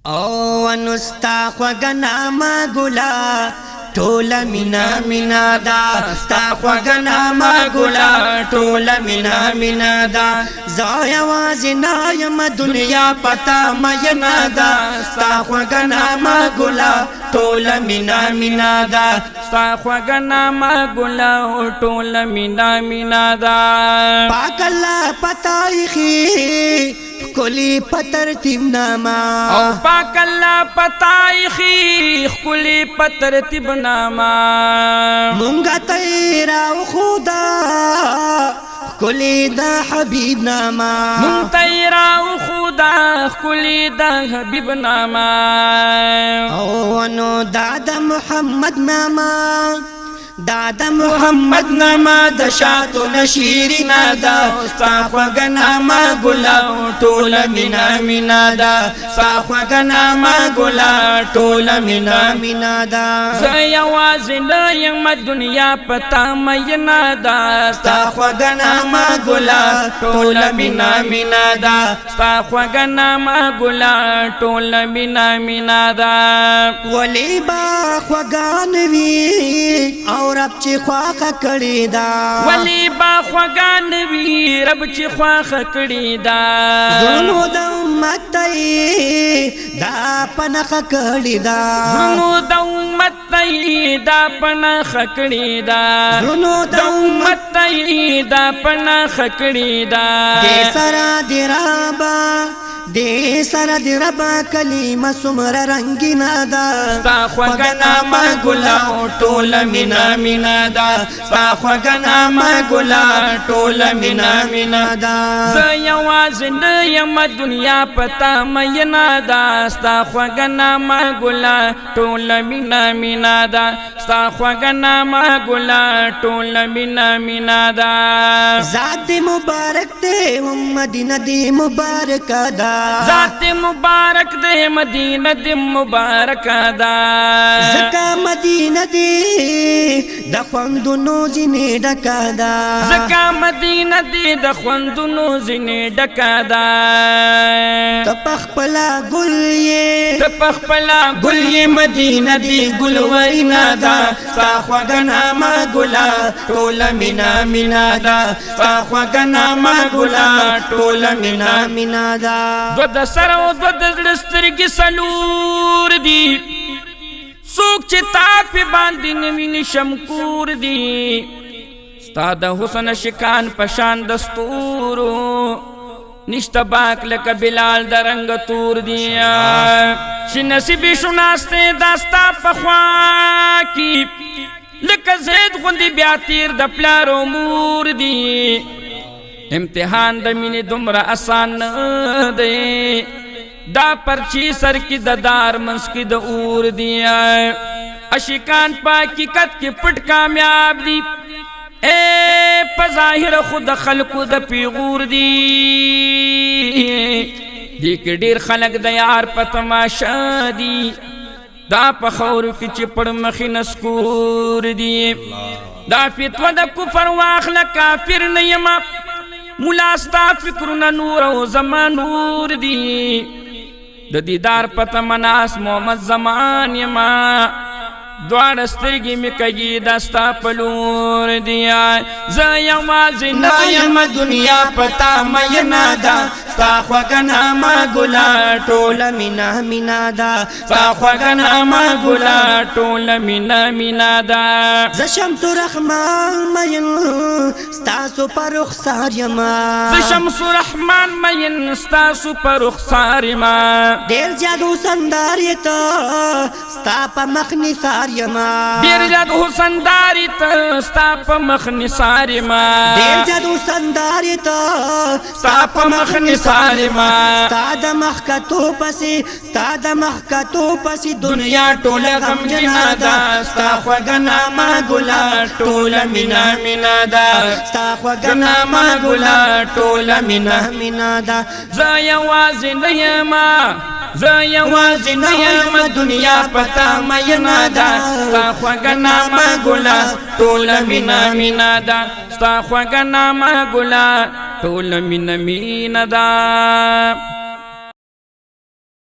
او انستا خوگناما گلا ټوله مینا مینا دا ستا خوگناما گلا ټوله مینا مینا دا زه یوازې نه یم دنیا پتا مینا دا ستا خوگناما گلا ټوله مینا مینا دا ستا خوگناما گلا ټوله مینا مینا دا پاک الله پتا ایخي کلی پترتیب ناما او پاک اللہ پتائی خی خلی پترتیب ناما مونگا تیرا و خدا کلی دا حبیب ناما من تیرا و خدا خلی دا حبیب ناما او انو دادا محمد ناما دادا محمد ناما د شاتو نشیری نادا ستا خوگناما گلا ټوله مینا مینا دا ستا خوگناما گلا ټوله مینا مینا دا زه یوازې نه یم دنیا پتا مینا دا ستا خوگناما گلا ټوله مینا مینا دا ستا خوگناما گلا ټوله مینا مینا دا ولی با خوگان وی او رب چی خواخ کڑی دا ولی با خوگان وی رب چی خواخ کڑی دا زنو دا امت تی دا پنخ کڑی دا زنو دا امت تی دا پنخ کڑی دا زنو دا امت تی دا پنخ کڑی دا دے سرا دی رابا دے سرا دی ربا کلیم سمر رنگینا دا ستا خوگناما گلا ټوله مینا مینا دا ستا خوگناما گلا ټوله مینا مینا دا زه یوازې نه یم دنیا پتا مینا دا ستا خوگناما گلا ټوله مینا مینا دا ستا خوگناما گلا ټوله مینا مینا دا ذات مبارک دے مدینہ دی مبارک دا ذات مبارک دے مدینہ دی مبارک دا زکا مدینہ دی دا خوندونو زینی ڈکا دا زکا مدینہ دی دا خوندونو زینی ڈکا دا تپخ پلا گل یہ تپخ پلا گل یہ مدینہ دی گل ورینا دا ستا خوگناما گلا ټوله مینا مینا دا ستا خوگناما گلا ټوله مینا مینا دا دو د سر او دو د زړه سترګې څلور دي څوک چې تا پې باندې نه ویني شمکور دي ستا د حسن شکان په شان د ستورو نشته باک لکه بلال د رنګ تور دي چې نصیب شو ناسته دا ستا په خوا کې لکه زید غوندې بیا تیر د پلار امور دي امتحان د مینې دومره آسان نه دی دا پرچی سر کی د دار منس کی د اور دی عاشقان په حقیقت کې پټ کامیاب دي اے په ظاهر خود خلقو د پیغور دي دی کې ډیر خلق د یار په تماشا دي دا په خور کې چې پړ مخې نسکور دي دا فتوا د کفر واخله کافر نه یم مولا ستا فکرنا نور او زمان نور دی د دیدار پته مناس محمد زمان یما دوار سترګې مې کږي دا ستا په لور دی زه یوازې نه یم دنیا پتا مینا دا ستا خوگناما گلا ټوله مینا مینا دا ستا خوگناما گلا ټوله مینا مینا دا زه شمس رحمان مین ستاسو پر رخسار یما زه شمس رحمان مین ستاسو پر رخسار یما ډېر جادو سندار یې ته ستا په مخ نثار یما ډېر جادو سندار یې ته ستا په مخ نثار یما ډېر جادو سندار یې ته ستا په مخ نثار یما ستا د مخ کتو پسې ستا د مخ کتو پسې دنیا ټوله غمجنه ده ستا خوږنامه ګله ټوله مینه مینه ده ستا خوږنامه ګله ټوله مینه مینه ده زه یوازې نه یمه زه یوازې نه یم دنیا پتا مینا ده ستا خوږه نامه ګله ټوله مینه مینه ده ستا خوږه نامه ګله ټوله مینه مینه ده